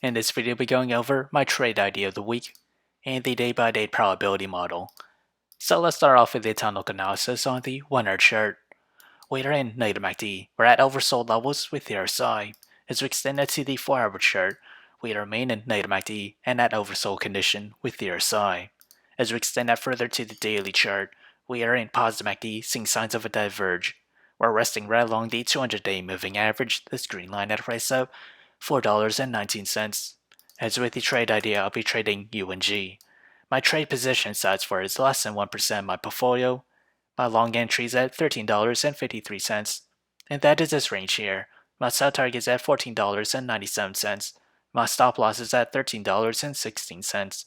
In this video, we'll be going over my trade idea of the week and the day-by-day probability model. So let's start off with the technical analysis on the 1-hour chart. We are in negative MACD. We're at oversold levels with the RSI. As we extend that to the 4-hour chart, we remain in negative MACD and at oversold condition with the RSI. As we extend that further to the daily chart, we are in positive MACD, seeing signs of a diverge. We're resting right along the 200-day moving average, this green line at a price of $4.19. As with the trade idea, I'll be trading UNG. My trade position size for it is less than 1% of my portfolio. My long entries at $13.53, and that is this range here. My sell target is at $14.97. My stop loss is at $13.16.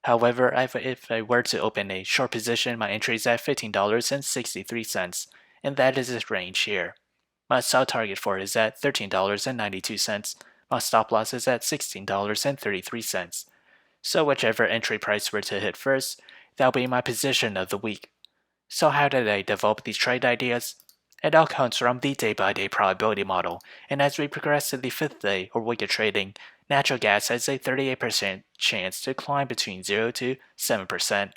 However, if I were to open a short position, my entry is at $15.63, and that is this range here. My sell target for it is at $13.92. My stop loss is at $16.33. So whichever entry price were to hit first, that'll be my position of the week. So how did I develop these trade ideas? It all comes from the day-by-day probability model, and as we progress to the 5th day or week of trading, natural gas has a 38% chance to climb between 0 to 7%.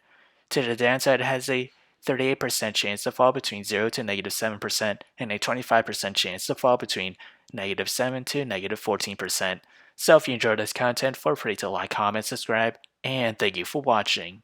To the downside, it has a 38% chance to fall between 0 to negative 7%, and a 25% chance to fall between negative 7 to negative 14%. So if you enjoyed this content, feel free to like, comment, subscribe, and thank you for watching.